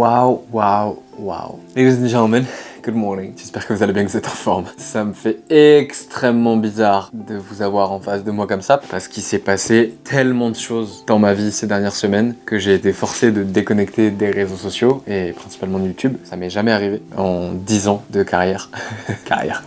Waouh. Ladies and gentlemen, good morning. J'espère que vous allez bien, que vous êtes en forme. Ça me fait extrêmement bizarre de vous avoir en face de moi comme ça, parce qu'il s'est passé tellement de choses dans ma vie ces dernières semaines que j'ai été forcé de déconnecter des réseaux sociaux et principalement de YouTube. Ça m'est jamais arrivé en 10 ans de carrière.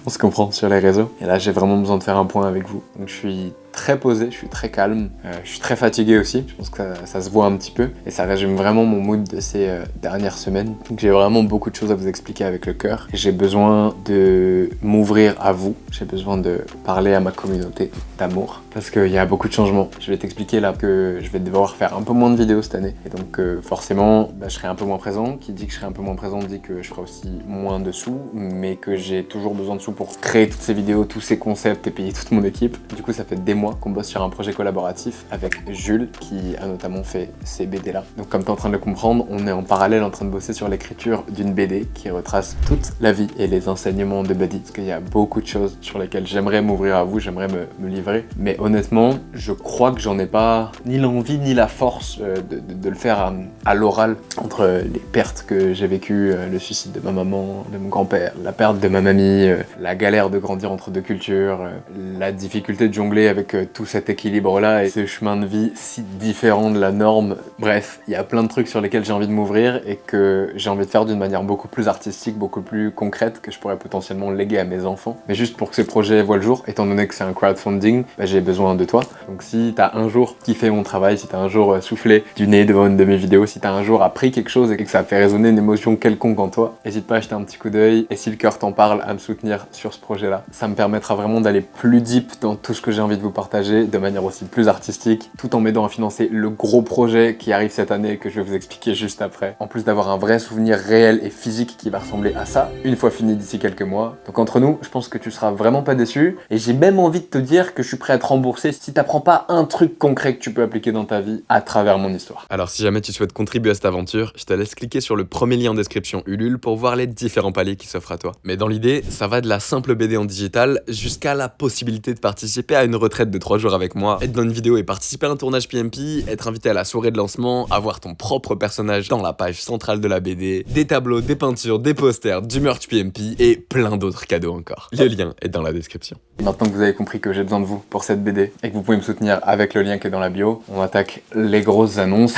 On se comprend sur les réseaux. Et là, j'ai vraiment besoin de faire un point avec vous. Donc je suis très posé, je suis très calme, je suis très fatigué aussi, je pense que ça se voit un petit peu et ça résume vraiment mon mood de ces dernières semaines. Donc j'ai vraiment beaucoup de choses à vous expliquer avec le cœur. J'ai besoin de m'ouvrir à vous, j'ai besoin de parler à ma communauté d'amour parce qu'il y a beaucoup de changements. Je vais t'expliquer là que je vais devoir faire un peu moins de vidéos cette année et donc forcément je serai un peu moins présent. Qui dit que je serai un peu moins présent dit que je ferai aussi moins de sous, mais que j'ai toujours besoin de sous pour créer toutes ces vidéos, tous ces concepts et payer toute mon équipe. Du coup ça fait des mois qu'on bosse sur un projet collaboratif avec Jules qui a notamment fait ces BD là. Donc comme tu es en train de le comprendre, on est en parallèle en train de bosser sur l'écriture d'une BD qui retrace toute la vie et les enseignements de Buddy. Parce qu'il y a beaucoup de choses sur lesquelles j'aimerais m'ouvrir à vous, j'aimerais me livrer. Mais honnêtement, je crois que j'en ai pas ni l'envie ni la force de le faire à l'oral. Entre les pertes que j'ai vécues, le suicide de ma maman, de mon grand-père, la perte de ma mamie, la galère de grandir entre deux cultures, la difficulté de jongler avec tout cet équilibre-là et ce chemin de vie si différent de la norme. Bref, il y a plein de trucs sur lesquels j'ai envie de m'ouvrir et que j'ai envie de faire d'une manière beaucoup plus artistique, beaucoup plus concrète, que je pourrais potentiellement léguer à mes enfants. Mais juste pour que ces projets voient le jour, étant donné que c'est un crowdfunding, j'ai besoin de toi. Donc si t'as un jour kiffé mon travail, si t'as un jour soufflé du nez devant une de mes vidéos, si t'as un jour appris quelque chose et que ça fait résonner une émotion quelconque en toi, n'hésite pas à jeter un petit coup d'œil et si le cœur t'en parle, à me soutenir sur ce projet-là. Ça me permettra vraiment d'aller plus deep dans tout ce que j'ai envie de vous partager de manière aussi plus artistique, tout en m'aidant à financer le gros projet qui arrive cette année que je vais vous expliquer juste après. En plus d'avoir un vrai souvenir réel et physique qui va ressembler à ça, une fois fini d'ici quelques mois. Donc entre nous, je pense que tu seras vraiment pas déçu et j'ai même envie de te dire que je suis prêt à te rembourser si t'apprends pas un truc concret que tu peux appliquer dans ta vie à travers mon histoire. Alors si jamais tu souhaites contribuer à cette aventure, je te laisse cliquer sur le premier lien en description Ulule pour voir les différents paliers qui s'offrent à toi. Mais dans l'idée, ça va de la simple BD en digital jusqu'à la possibilité de participer à une retraite de 3 jours avec moi, être dans une vidéo et participer à un tournage PMP, être invité à la soirée de lancement, avoir ton propre personnage dans la page centrale de la BD, des tableaux, des peintures, des posters, du merch PMP et plein d'autres cadeaux encore. Le lien est dans la description. Maintenant que vous avez compris que j'ai besoin de vous pour cette BD et que vous pouvez me soutenir avec le lien qui est dans la bio, on attaque les grosses annonces.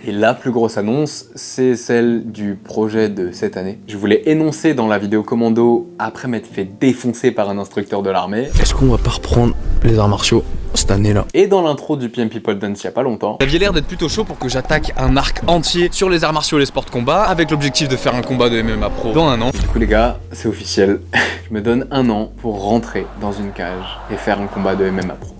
Et la plus grosse annonce, c'est celle du projet de cette année. Je vous l'ai énoncé dans la vidéo commando après m'être fait défoncer par un instructeur de l'armée. Est-ce qu'on va pas reprendre les arts martiaux cette année-là? Et dans l'intro du PMP Pole Dance il y a pas longtemps. Vous aviez l'air d'être plutôt chaud pour que j'attaque un arc entier sur les arts martiaux et les sports de combat avec l'objectif de faire un combat de MMA pro dans 1 an. Du coup les gars, c'est officiel. Je me donne 1 an pour rentrer dans une cage et faire un combat de MMA pro.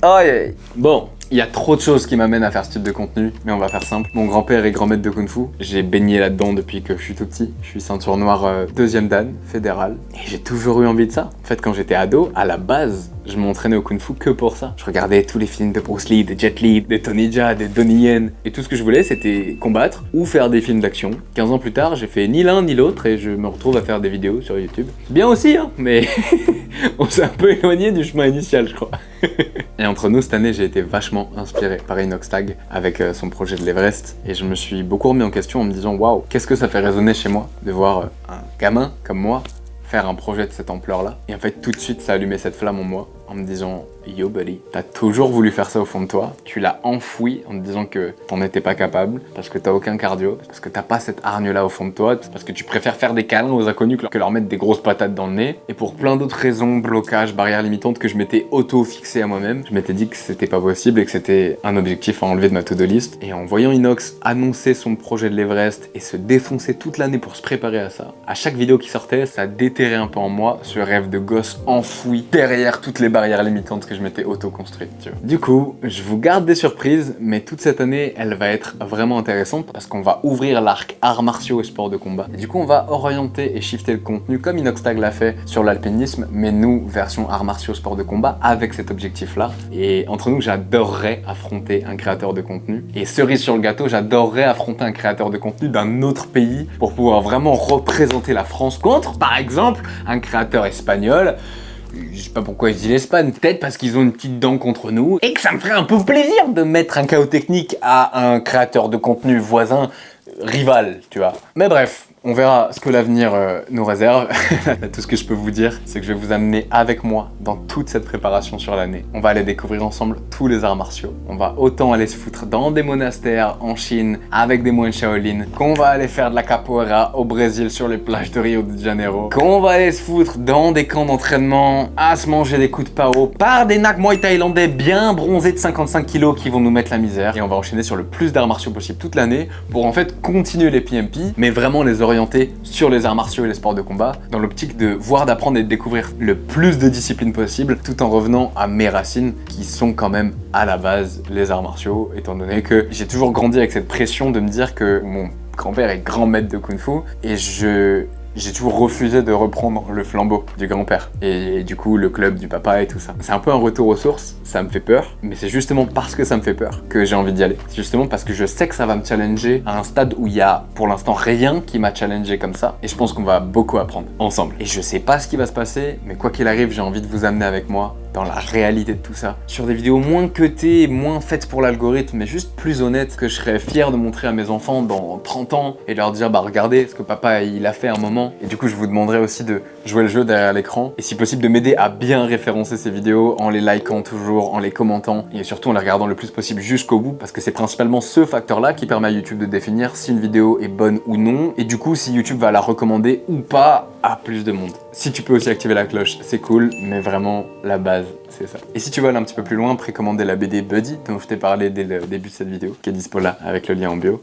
Aïe aïe. Bon. Il y a trop de choses qui m'amènent à faire ce type de contenu, mais on va faire simple. Mon grand-père est grand maître de Kung-Fu. J'ai baigné là-dedans depuis que je suis tout petit. Je suis ceinture noire 2e dan, fédérale. Et j'ai toujours eu envie de ça. En fait, quand j'étais ado, à la base, je m'entraînais au Kung-Fu que pour ça. Je regardais tous les films de Bruce Lee, de Jet Li, de Tony Jaa, de Donnie Yen. Et tout ce que je voulais, c'était combattre ou faire des films d'action. 15 ans plus tard, j'ai fait ni l'un ni l'autre et je me retrouve à faire des vidéos sur YouTube. C'est bien aussi, hein, mais on s'est un peu éloigné du chemin initial, je crois. Et entre nous, cette année, j'ai été vachement inspiré par Inoxtag avec son projet de l'Everest. Et je me suis beaucoup remis en question en me disant, waouh, qu'est-ce que ça fait résonner chez moi de voir un gamin comme moi faire un projet de cette ampleur-là. Et en fait, tout de suite, ça a allumé cette flamme en moi en me disant yo buddy, t'as toujours voulu faire ça au fond de toi, tu l'as enfoui en te disant que t'en étais pas capable, parce que t'as aucun cardio, parce que t'as pas cette hargne-là au fond de toi, parce que tu préfères faire des câlins aux inconnus que leur mettre des grosses patates dans le nez, et pour plein d'autres raisons, blocages, barrières limitantes que je m'étais auto-fixé à moi-même, je m'étais dit que c'était pas possible et que c'était un objectif à enlever de ma to-do list. Et en voyant Inox annoncer son projet de l'Everest et se défoncer toute l'année pour se préparer à ça, à chaque vidéo qui sortait, ça déterrait un peu en moi ce rêve de gosse enfoui derrière toutes les barrières limitantes que je m'étais auto-construite, tu vois. Du coup, je vous garde des surprises, mais toute cette année, elle va être vraiment intéressante parce qu'on va ouvrir l'arc arts martiaux et sports de combat. Et du coup, on va orienter et shifter le contenu comme Inoxtag l'a fait sur l'alpinisme, mais nous, version arts martiaux, sports de combat, avec cet objectif-là. Et entre nous, j'adorerais affronter un créateur de contenu. Et cerise sur le gâteau, j'adorerais affronter un créateur de contenu d'un autre pays pour pouvoir vraiment représenter la France contre, par exemple, un créateur espagnol. Je sais pas pourquoi je dis l'Espagne, peut-être parce qu'ils ont une petite dent contre nous et que ça me ferait un peu plaisir de mettre un chaos technique à un créateur de contenu voisin rival, tu vois. Mais bref, on verra ce que l'avenir nous réserve. Tout ce que je peux vous dire, c'est que je vais vous amener avec moi dans toute cette préparation sur l'année. On va aller découvrir ensemble tous les arts martiaux. On va autant aller se foutre dans des monastères en Chine avec des moines Shaolin, qu'on va aller faire de la capoeira au Brésil sur les plages de Rio de Janeiro, qu'on va aller se foutre dans des camps d'entraînement à se manger des coups de pao par des Nak Muay thaïlandais bien bronzés de 55 kilos qui vont nous mettre la misère. Et on va enchaîner sur le plus d'arts martiaux possible toute l'année pour en fait continuer les PMP, mais vraiment les orienter sur les arts martiaux et les sports de combat dans l'optique de voir, d'apprendre et de découvrir le plus de disciplines possible tout en revenant à mes racines qui sont quand même à la base les arts martiaux, étant donné que j'ai toujours grandi avec cette pression de me dire que mon grand-père est grand maître de Kung Fu et j'ai toujours refusé de reprendre le flambeau du grand-père et du coup le club du papa et tout ça. C'est un peu un retour aux sources, ça me fait peur, mais c'est justement parce que ça me fait peur que j'ai envie d'y aller. C'est justement parce que je sais que ça va me challenger à un stade où il y a pour l'instant rien qui m'a challengé comme ça et je pense qu'on va beaucoup apprendre ensemble. Et je sais pas ce qui va se passer, mais quoi qu'il arrive, j'ai envie de vous amener avec moi dans la réalité de tout ça. Sur des vidéos moins cutées, moins faites pour l'algorithme, mais juste plus honnêtes, que je serais fier de montrer à mes enfants dans 30 ans et leur dire bah regardez ce que papa il a fait à un moment. Et du coup je vous demanderai aussi de jouer le jeu derrière l'écran et si possible de m'aider à bien référencer ces vidéos en les likant toujours, en les commentant et surtout en les regardant le plus possible jusqu'au bout parce que c'est principalement ce facteur là qui permet à YouTube de définir si une vidéo est bonne ou non et du coup si YouTube va la recommander ou pas à plus de monde. Si tu peux aussi activer la cloche, c'est cool, mais vraiment la base, c'est ça. Et si tu veux aller un petit peu plus loin, précommander la BD Buddy, dont je t'ai parlé dès le début de cette vidéo, qui est dispo là, avec le lien en bio.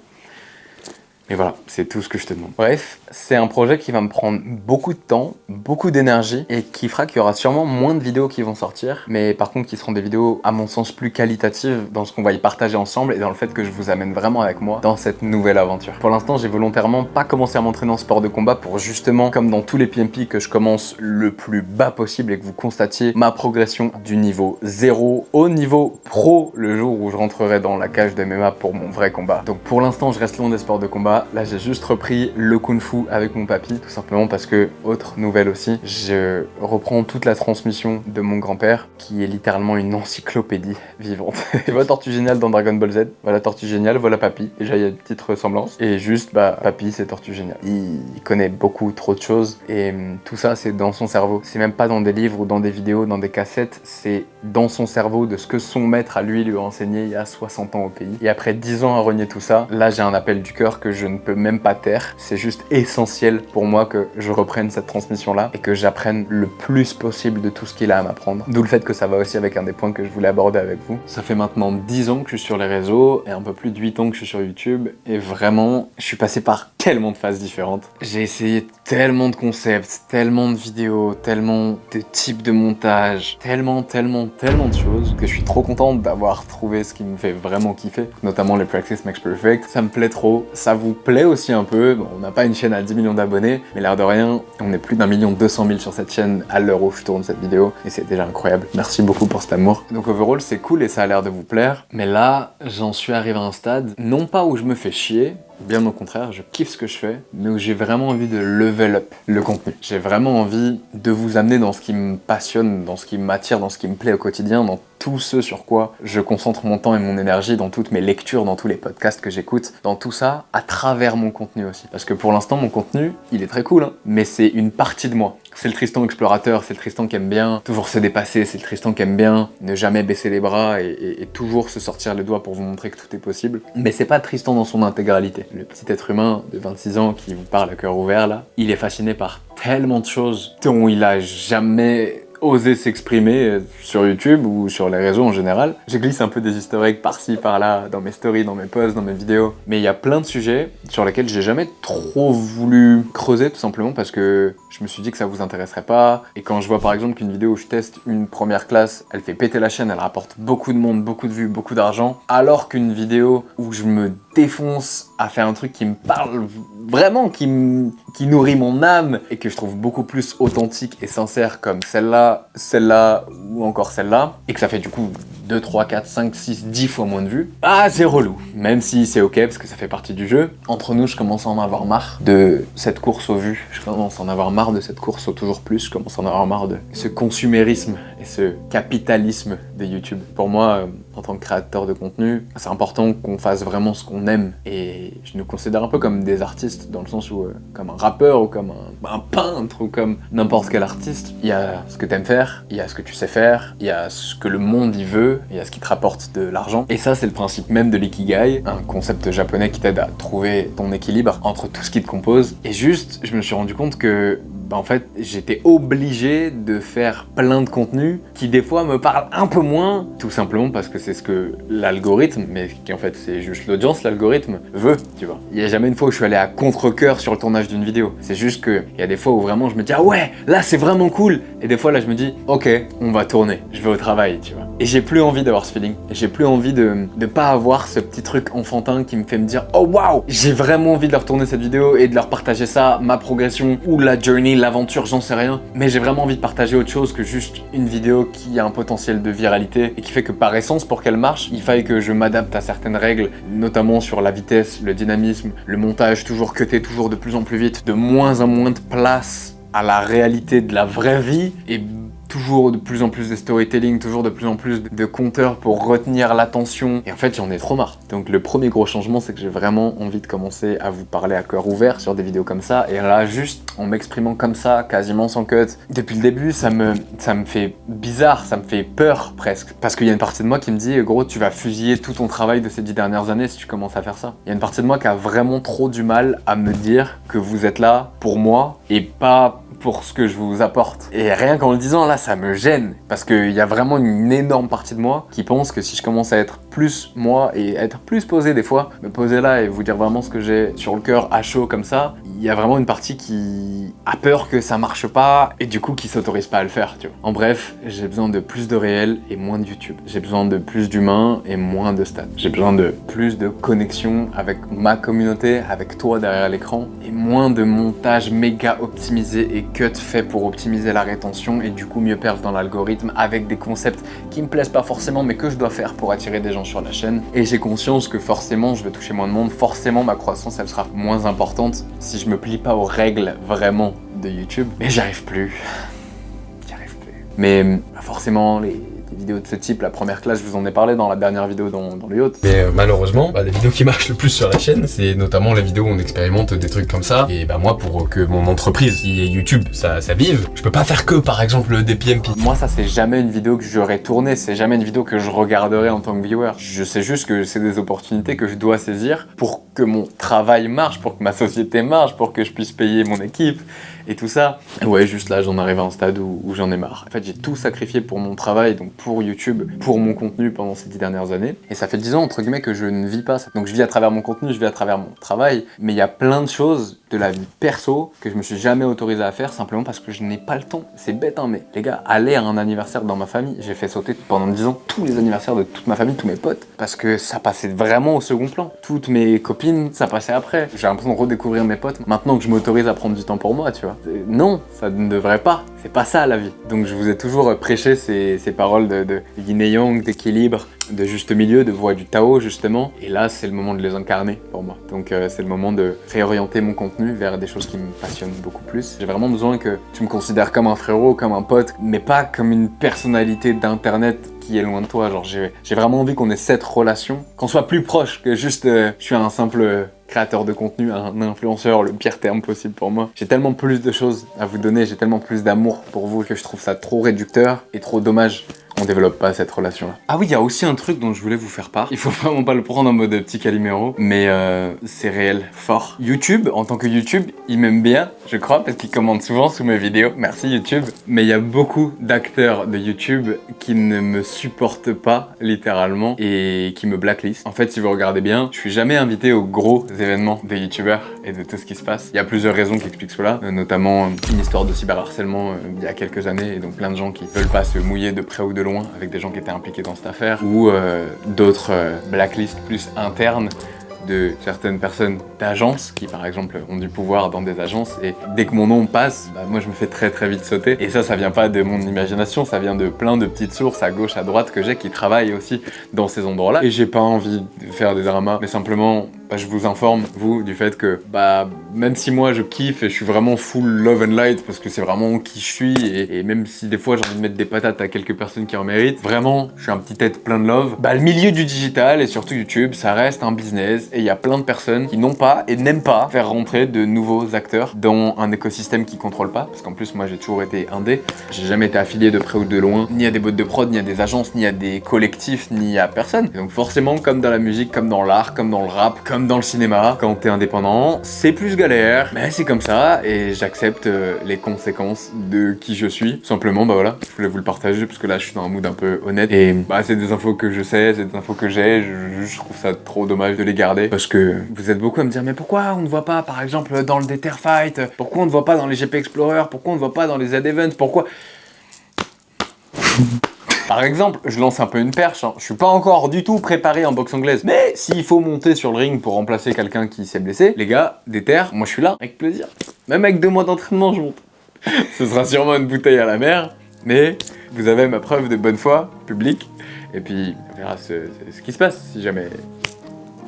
Et voilà, c'est tout ce que je te demande. Bref, c'est un projet qui va me prendre beaucoup de temps, beaucoup d'énergie et qui fera qu'il y aura sûrement moins de vidéos qui vont sortir, mais par contre qui seront des vidéos à mon sens plus qualitatives dans ce qu'on va y partager ensemble et dans le fait que je vous amène vraiment avec moi dans cette nouvelle aventure. Pour l'instant, j'ai volontairement pas commencé à m'entraîner en sport de combat pour justement, comme dans tous les PMP, que je commence le plus bas possible et que vous constatiez ma progression du niveau 0 au niveau pro le jour où je rentrerai dans la cage de MMA pour mon vrai combat. Donc pour l'instant, je reste loin des sports de combat. Là, j'ai juste repris le Kung Fu avec mon papy, tout simplement parce que, autre nouvelle aussi, je reprends toute la transmission de mon grand-père, qui est littéralement une encyclopédie vivante. Tu vois Tortue Géniale dans Dragon Ball Z, voilà Tortue Géniale, voilà Papy. Déjà, il y a une petite ressemblance. Et juste, bah, Papy, c'est Tortue Géniale. Il connaît beaucoup trop de choses, et tout ça, c'est dans son cerveau. C'est même pas dans des livres ou dans des vidéos, dans des cassettes, c'est dans son cerveau de ce que son maître à lui a enseigné il y a 60 ans au pays. Et après 10 ans à renier tout ça, là, j'ai un appel du cœur que je ne peux même pas taire. C'est juste essentiel pour moi que je reprenne cette transmission-là et que j'apprenne le plus possible de tout ce qu'il a à m'apprendre. D'où le fait que ça va aussi avec un des points que je voulais aborder avec vous. Ça fait maintenant 10 ans que je suis sur les réseaux et un peu plus de 8 ans que je suis sur YouTube et vraiment, je suis passé par tellement de phases différentes. J'ai essayé tellement de concepts, tellement de vidéos, tellement de types de montage, tellement de choses que je suis trop contente d'avoir trouvé ce qui me fait vraiment kiffer, notamment les Practice Makes Perfect. Ça me plaît trop, ça vous plaît aussi un peu. Bon, on n'a pas une chaîne à 10 millions d'abonnés, mais l'air de rien, on est plus d'1,2 million sur cette chaîne à l'heure où je tourne cette vidéo et c'est déjà incroyable. Merci beaucoup pour cet amour. Donc overall, c'est cool et ça a l'air de vous plaire, mais là, j'en suis arrivé à un stade, non pas où je me fais chier, bien au contraire, je kiffe ce que je fais, mais où j'ai vraiment envie de level up le contenu. J'ai vraiment envie de vous amener dans ce qui me passionne, dans ce qui m'attire, dans ce qui me plaît au quotidien, dans tout ce sur quoi je concentre mon temps et mon énergie, dans toutes mes lectures, dans tous les podcasts que j'écoute, dans tout ça, à travers mon contenu aussi. Parce que pour l'instant, mon contenu, il est très cool, hein, mais c'est une partie de moi. C'est le Tristan explorateur, c'est le Tristan qui aime bien toujours se dépasser, c'est le Tristan qui aime bien ne jamais baisser les bras et toujours se sortir les doigts pour vous montrer que tout est possible. Mais c'est pas Tristan dans son intégralité. Le petit être humain de 26 ans qui vous parle à cœur ouvert là, il est fasciné par tellement de choses dont il a jamais osé s'exprimer sur YouTube ou sur les réseaux en général. Je glisse un peu des easter eggs par-ci, par-là, dans mes stories, dans mes posts, dans mes vidéos. Mais il y a plein de sujets sur lesquels j'ai jamais trop voulu creuser, tout simplement parce que je me suis dit que ça vous intéresserait pas. Et quand je vois par exemple qu'une vidéo où je teste une première classe, elle fait péter la chaîne, elle rapporte beaucoup de monde, beaucoup de vues, beaucoup d'argent, alors qu'une vidéo où je me défonce à faire un truc qui me parle vraiment, qui nourrit mon âme et que je trouve beaucoup plus authentique et sincère comme celle-là ou encore celle-là, et que ça fait du coup 2, 3, 4, 5, 6, 10 fois moins de vues, ah c'est relou. Même si c'est ok parce que ça fait partie du jeu. Entre nous, je commence à en avoir marre de cette course aux vues. Je commence à en avoir marre de cette course au toujours plus. Je commence à en avoir marre de ce consumérisme et ce capitalisme de YouTube. Pour moi, en tant que créateur de contenu, c'est important qu'on fasse vraiment ce qu'on aime. Et je nous considère un peu comme des artistes, dans le sens où, comme un rappeur ou comme un peintre ou comme n'importe quel artiste, il y a ce que t'aimes faire, il y a ce que tu sais faire, il y a ce que le monde y veut, il y a ce qui te rapporte de l'argent. Et ça, c'est le principe même de l'ikigai, un concept japonais qui t'aide à trouver ton équilibre entre tout ce qui te compose. Et juste, je me suis rendu compte que en fait, j'étais obligé de faire plein de contenus qui des fois me parlent un peu moins, tout simplement parce que c'est ce que l'algorithme, mais qui en fait c'est juste l'audience, l'algorithme veut, tu vois. Il y a jamais une fois où je suis allé à contre-cœur sur le tournage d'une vidéo. C'est juste que il y a des fois où vraiment je me dis ah ouais, là c'est vraiment cool, et des fois là je me dis ok, on va tourner, je vais au travail, tu vois. Et j'ai plus envie d'avoir ce feeling, et j'ai plus envie de pas avoir ce petit truc enfantin qui me fait me dire oh waouh, j'ai vraiment envie de leur tourner cette vidéo et de leur partager ça, ma progression ou la journey, l'aventure, j'en sais rien, mais j'ai vraiment envie de partager autre chose que juste une vidéo qui a un potentiel de viralité et qui fait que par essence, pour qu'elle marche, il faille que je m'adapte à certaines règles, notamment sur la vitesse, le dynamisme, le montage toujours cuté, toujours de plus en plus vite, de moins en moins de place à la réalité de la vraie vie, et toujours de plus en plus de storytelling, toujours de plus en plus de compteurs pour retenir l'attention. Et en fait, j'en ai trop marre. Donc le premier gros changement, c'est que j'ai vraiment envie de commencer à vous parler à cœur ouvert sur des vidéos comme ça. Et là, juste en m'exprimant comme ça, quasiment sans cut. Depuis le début, ça me fait bizarre, ça me fait peur presque. Parce qu'il y a une partie de moi qui me dit, gros, tu vas fusiller tout ton travail de ces 10 dernières années si tu commences à faire ça. Il y a une partie de moi qui a vraiment trop du mal à me dire que vous êtes là pour moi et pas pour ce que je vous apporte. Et rien qu'en le disant, là, ça me gêne. Parce qu'il y a vraiment une énorme partie de moi qui pense que si je commence à être plus moi et être plus posé des fois, me poser là et vous dire vraiment ce que j'ai sur le cœur à chaud comme ça, il y a vraiment une partie qui a peur que ça marche pas et du coup qui s'autorise pas à le faire, tu vois. En bref, j'ai besoin de plus de réel et moins de YouTube. J'ai besoin de plus d'humains et moins de stats. J'ai besoin de plus de connexion avec ma communauté, avec toi derrière l'écran, et moins de montage méga optimisé et cut fait pour optimiser la rétention et du coup mieux perf dans l'algorithme avec des concepts qui me plaisent pas forcément mais que je dois faire pour attirer des gens sur la chaîne. Et j'ai conscience que forcément je vais toucher moins de monde, forcément ma croissance elle sera moins importante si je me plie pas aux règles vraiment de YouTube. Mais j'y arrive plus. Mais forcément les vidéos de ce type, la première classe, je vous en ai parlé dans la dernière vidéo dans le yacht. Mais malheureusement, les vidéos qui marchent le plus sur la chaîne, c'est notamment les vidéos où on expérimente des trucs comme ça. Et moi, pour que mon entreprise, qui est YouTube, ça vive, je peux pas faire que, par exemple, des PMP. Moi, ça, c'est jamais une vidéo que j'aurais tournée, c'est jamais une vidéo que je regarderai en tant que viewer. Je sais juste que c'est des opportunités que je dois saisir pour que mon travail marche, pour que ma société marche, pour que je puisse payer mon équipe et tout ça. Ouais, juste là, j'en arrive à un stade où j'en ai marre. En fait, j'ai tout sacrifié pour mon travail, donc pour YouTube, pour mon contenu pendant ces 10 dernières années. Et ça fait 10 ans, entre guillemets, que je ne vis pas ça. Donc je vis à travers mon contenu, je vis à travers mon travail, mais il y a plein de choses de la vie perso que je me suis jamais autorisé à faire simplement parce que je n'ai pas le temps. C'est bête, hein, mais les gars, aller à un anniversaire dans ma famille, j'ai fait sauter pendant 10 ans tous les anniversaires de toute ma famille, tous mes potes, parce que ça passait vraiment au second plan. Toutes mes copines, ça passait après. J'ai l'impression de redécouvrir mes potes maintenant que je m'autorise à prendre du temps pour moi, tu vois. Non, ça ne devrait pas. C'est pas ça la vie. Donc je vous ai toujours prêché ces paroles de yin et yang, d'équilibre, de juste milieu, de voie du Tao justement. Et là, c'est le moment de les incarner pour moi. Donc c'est le moment de réorienter mon contenu vers des choses qui me passionnent beaucoup plus. J'ai vraiment besoin que tu me considères comme un frérot, comme un pote, mais pas comme une personnalité d'internet qui est loin de toi. Genre j'ai vraiment envie qu'on ait cette relation, qu'on soit plus proche que juste je suis un simple créateur de contenu, un influenceur, le pire terme possible pour moi. J'ai tellement plus de choses à vous donner, j'ai tellement plus d'amour pour vous que je trouve ça trop réducteur et trop dommage qu'on développe pas cette relation-là. Ah oui, il y a aussi un truc dont je voulais vous faire part. Il faut vraiment pas le prendre en mode petit Calimero, mais c'est réel, fort. YouTube, en tant que YouTube, il m'aime bien, je crois, parce qu'il commente souvent sous mes vidéos. Merci YouTube. Mais il y a beaucoup d'acteurs de YouTube qui ne me supportent pas, littéralement, et qui me blacklistent. En fait, si vous regardez bien, je suis jamais invité aux gros événements des youtubeurs et de tout ce qui se passe. Il y a plusieurs raisons qui expliquent cela, notamment une histoire de cyberharcèlement il y a quelques années, et donc plein de gens qui veulent pas se mouiller de près ou de loin avec des gens qui étaient impliqués dans cette affaire, ou d'autres blacklists plus internes de certaines personnes d'agences qui par exemple ont du pouvoir dans des agences et dès que mon nom passe, bah, moi je me fais très vite sauter. Et ça vient pas de mon imagination, ça vient de plein de petites sources à gauche, à droite que j'ai qui travaillent aussi dans ces endroits-là. Et j'ai pas envie de faire des dramas, mais simplement bah, je vous informe, vous, du fait que bah, même si moi je kiffe et je suis vraiment full love and light parce que c'est vraiment qui je suis et même si des fois j'ai envie de mettre des patates à quelques personnes qui en méritent, vraiment je suis un petit tête plein de love. Bah le milieu du digital et surtout YouTube, ça reste un business et il y a plein de personnes qui n'ont pas et n'aiment pas faire rentrer de nouveaux acteurs dans un écosystème qu'ils contrôlent pas, parce qu'en plus moi j'ai toujours été indé, j'ai jamais été affilié de près ou de loin, ni à des boîtes de prod, ni à des agences, ni à des collectifs, ni à personne. Et donc forcément comme dans la musique, comme dans l'art, comme dans le rap, comme dans le cinéma, quand t'es indépendant, c'est plus galère, mais c'est comme ça et j'accepte les conséquences de qui je suis. Simplement, bah voilà, je voulais vous le partager parce que là je suis dans un mood un peu honnête et bah c'est des infos que je sais, c'est des infos que j'ai, je trouve ça trop dommage de les garder parce que vous êtes beaucoup à me dire mais pourquoi on ne voit pas par exemple dans le Dether Fight, pourquoi on ne voit pas dans les GP Explorer, pourquoi on ne voit pas dans les Z-Events, pourquoi... Par exemple, je lance un peu une perche, hein. Je suis pas encore du tout préparé en boxe anglaise, mais s'il faut monter sur le ring pour remplacer quelqu'un qui s'est blessé, les gars, Dether, moi je suis là, avec plaisir. Même avec 2 mois d'entraînement, je monte. Ce sera sûrement une bouteille à la mer, mais vous avez ma preuve de bonne foi publique, et puis on verra ce qui se passe si jamais...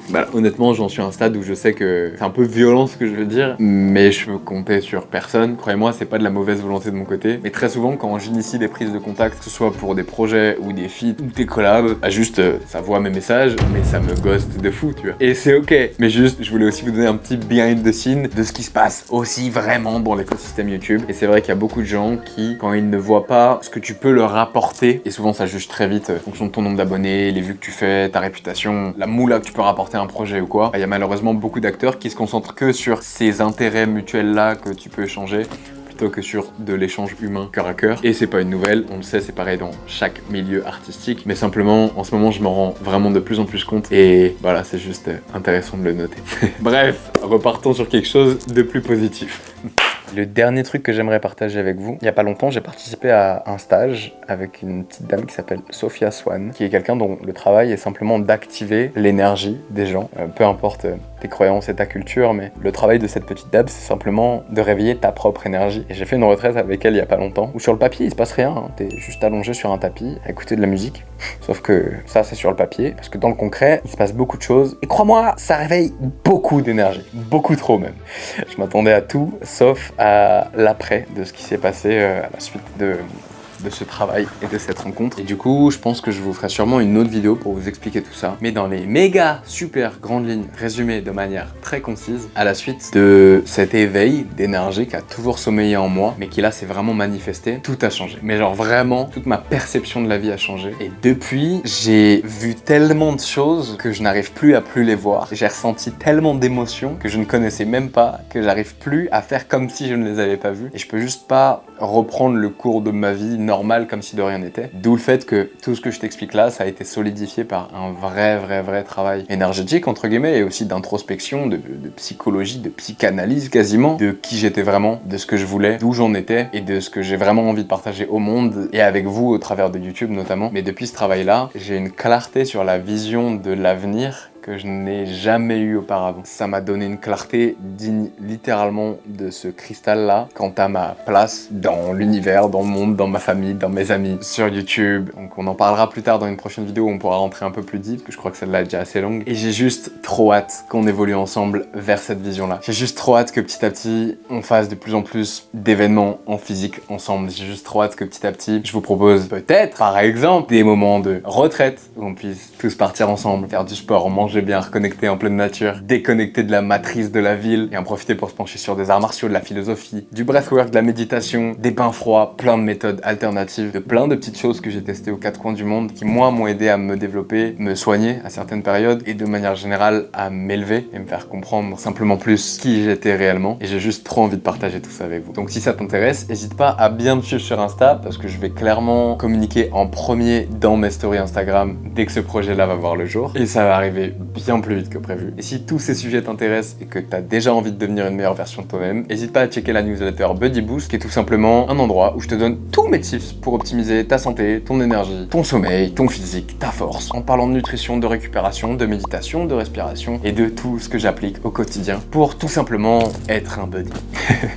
Bah, honnêtement, j'en suis à un stade où je sais que c'est un peu violent ce que je veux dire, mais je peux compter sur personne. Croyez-moi, c'est pas de la mauvaise volonté de mon côté. Mais très souvent, quand j'initie des prises de contact, que ce soit pour des projets ou des feats ou des collabs, bah juste, ça voit mes messages, mais ça me ghost de fou, tu vois. Et c'est ok. Mais juste, je voulais aussi vous donner un petit behind the scene de ce qui se passe aussi vraiment dans l'écosystème YouTube. Et c'est vrai qu'il y a beaucoup de gens qui, quand ils ne voient pas ce que tu peux leur apporter, et souvent ça juge très vite en fonction de ton nombre d'abonnés, les vues que tu fais, ta réputation, la moula que tu peux rapporter un projet ou quoi, il y a malheureusement beaucoup d'acteurs qui se concentrent que sur ces intérêts mutuels là que tu peux échanger plutôt que sur de l'échange humain cœur à cœur. Et c'est pas une nouvelle, on le sait, c'est pareil dans chaque milieu artistique, mais simplement en ce moment je m'en rends vraiment de plus en plus compte et voilà, c'est juste intéressant de le noter. Bref, repartons sur quelque chose de plus positif. Le dernier truc que j'aimerais partager avec vous, il y a pas longtemps, j'ai participé à un stage avec une petite dame qui s'appelle Sophia Swan, qui est quelqu'un dont le travail est simplement d'activer l'énergie des gens, peu importe tes croyances et ta culture, mais le travail de cette petite dame, c'est simplement de réveiller ta propre énergie. Et j'ai fait une retraite avec elle il y a pas longtemps, où sur le papier, il se passe rien, hein. T'es juste allongé sur un tapis, à écouter de la musique. Sauf que ça, c'est sur le papier, parce que dans le concret, il se passe beaucoup de choses. Et crois-moi, ça réveille beaucoup d'énergie, beaucoup trop même. Je m'attendais à tout, sauf à l'après de ce qui s'est passé à la suite de ce travail et de cette rencontre. Et du coup, je pense que je vous ferai sûrement une autre vidéo pour vous expliquer tout ça, mais dans les méga super grandes lignes, résumées de manière très concise, à la suite de cet éveil d'énergie qui a toujours sommeillé en moi, mais qui là s'est vraiment manifesté, tout a changé. Mais genre vraiment, toute ma perception de la vie a changé. Et depuis, j'ai vu tellement de choses que je n'arrive plus à plus les voir. J'ai ressenti tellement d'émotions que je ne connaissais même pas, que j'arrive plus à faire comme si je ne les avais pas vues. Et je peux juste pas reprendre le cours de ma vie normal comme si de rien n'était. D'où le fait que tout ce que je t'explique là, ça a été solidifié par un vrai travail énergétique entre guillemets et aussi d'introspection, de psychologie, de psychanalyse quasiment, de qui j'étais vraiment, de ce que je voulais, d'où j'en étais et de ce que j'ai vraiment envie de partager au monde et avec vous au travers de YouTube notamment. Mais depuis ce travail-là, j'ai une clarté sur la vision de l'avenir que je n'ai jamais eu auparavant. Ça m'a donné une clarté digne littéralement de ce cristal-là quant à ma place dans l'univers, dans le monde, dans ma famille, dans mes amis, sur YouTube. Donc on en parlera plus tard dans une prochaine vidéo où on pourra rentrer un peu plus deep, parce que je crois que celle-là est déjà assez longue. Et j'ai juste trop hâte qu'on évolue ensemble vers cette vision-là. J'ai juste trop hâte que petit à petit, on fasse de plus en plus d'événements en physique ensemble. J'ai juste trop hâte que petit à petit, je vous propose peut-être, par exemple, des moments de retraite où on puisse tous partir ensemble, faire du sport, manger bien, reconnecter en pleine nature, déconnecter de la matrice de la ville et en profiter pour se pencher sur des arts martiaux, de la philosophie, du breathwork, de la méditation, des bains froids, plein de méthodes alternatives, de plein de petites choses que j'ai testées aux 4 coins du monde qui moi m'ont aidé à me développer, me soigner à certaines périodes et de manière générale à m'élever et me faire comprendre simplement plus qui j'étais réellement. Et j'ai juste trop envie de partager tout ça avec vous. Donc si ça t'intéresse, n'hésite pas à bien me suivre sur Insta parce que je vais clairement communiquer en premier dans mes stories Instagram dès que ce projet-là va voir le jour. Et ça va arriver bien plus vite que prévu. Et si tous ces sujets t'intéressent et que t'as déjà envie de devenir une meilleure version de toi-même, n'hésite pas à checker la newsletter Buddy Boost, qui est tout simplement un endroit où je te donne tous mes tips pour optimiser ta santé, ton énergie, ton sommeil, ton physique, ta force, en parlant de nutrition, de récupération, de méditation, de respiration et de tout ce que j'applique au quotidien pour tout simplement être un buddy.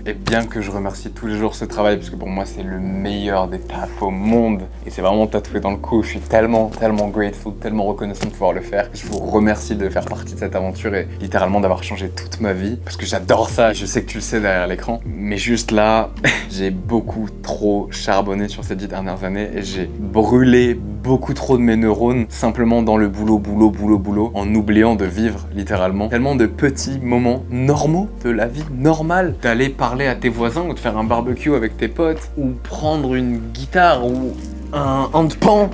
Et bien que je remercie tous les jours ce travail, parce que pour moi c'est le meilleur des tafs au monde, et c'est vraiment tatoué dans le cou, je suis tellement grateful, tellement reconnaissant de pouvoir le faire. Je vous remercie de faire partie de cette aventure et littéralement d'avoir changé toute ma vie, parce que j'adore ça, je sais que tu le sais derrière l'écran, mais juste là, j'ai beaucoup trop charbonné sur ces 10 dernières années et j'ai brûlé beaucoup trop de mes neurones simplement dans le boulot, en oubliant de vivre littéralement tellement de petits moments normaux de la vie normale, d'aller parler à tes voisins ou de faire un barbecue avec tes potes ou prendre une guitare ou un handpan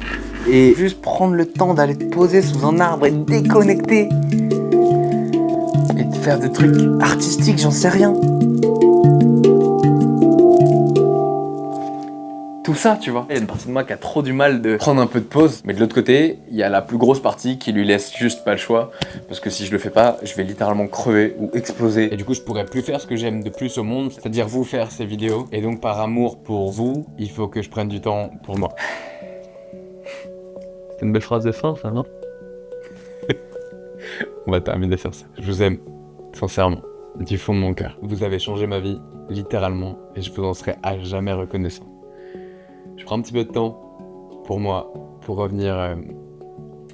et juste prendre le temps d'aller te poser sous un arbre et te déconnecter et de faire des trucs artistiques, j'en sais rien. Tout ça, tu vois. Il y a une partie de moi qui a trop du mal de prendre un peu de pause, mais de l'autre côté, il y a la plus grosse partie qui lui laisse juste pas le choix, parce que si je le fais pas, je vais littéralement crever ou exploser. Et du coup, je pourrais plus faire ce que j'aime de plus au monde, c'est-à-dire vous faire ces vidéos. Et donc, par amour pour vous, il faut que je prenne du temps pour moi. C'est une belle phrase de fin, ça, non? On va terminer sur ça. Je vous aime, sincèrement, du fond de mon cœur. Vous avez changé ma vie, littéralement, et je vous en serai à jamais reconnaissant. Je prends un petit peu de temps pour moi, pour revenir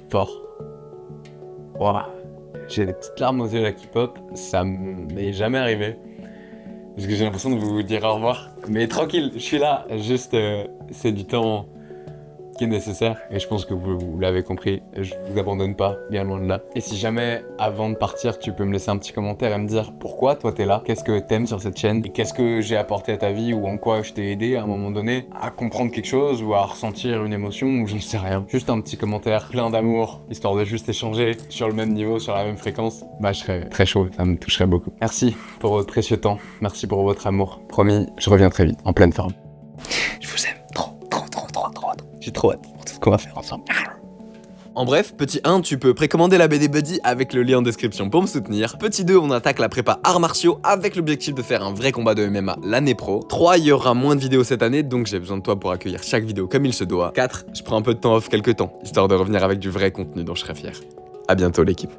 fort. Wow. J'ai des petites larmes aux yeux là qui pop, ça m'est jamais arrivé. Parce que j'ai l'impression de vous dire au revoir. Mais tranquille, je suis là, juste c'est du temps qui est nécessaire. Et je pense que vous l'avez compris, je vous abandonne pas, bien loin de là. Et si jamais, avant de partir, tu peux me laisser un petit commentaire et me dire pourquoi toi t'es là, qu'est-ce que t'aimes sur cette chaîne, et qu'est-ce que j'ai apporté à ta vie, ou en quoi je t'ai aidé à un moment donné à comprendre quelque chose, ou à ressentir une émotion, ou je ne sais rien. Juste un petit commentaire plein d'amour, histoire de juste échanger sur le même niveau, sur la même fréquence. Bah je serais très chaud, ça me toucherait beaucoup. Merci pour votre précieux temps, merci pour votre amour. Promis, je reviens très vite, en pleine forme. Je vous aime trop. J'ai trop hâte pour tout ce qu'on va faire ensemble. En bref, petit 1, tu peux précommander la BD Buddy avec le lien en description pour me soutenir. Petit 2, on attaque la prépa arts martiaux avec l'objectif de faire un vrai combat de MMA l'année pro. 3, il y aura moins de vidéos cette année, donc j'ai besoin de toi pour accueillir chaque vidéo comme il se doit. 4, je prends un peu de temps off quelques temps, histoire de revenir avec du vrai contenu dont je serai fier. À bientôt l'équipe.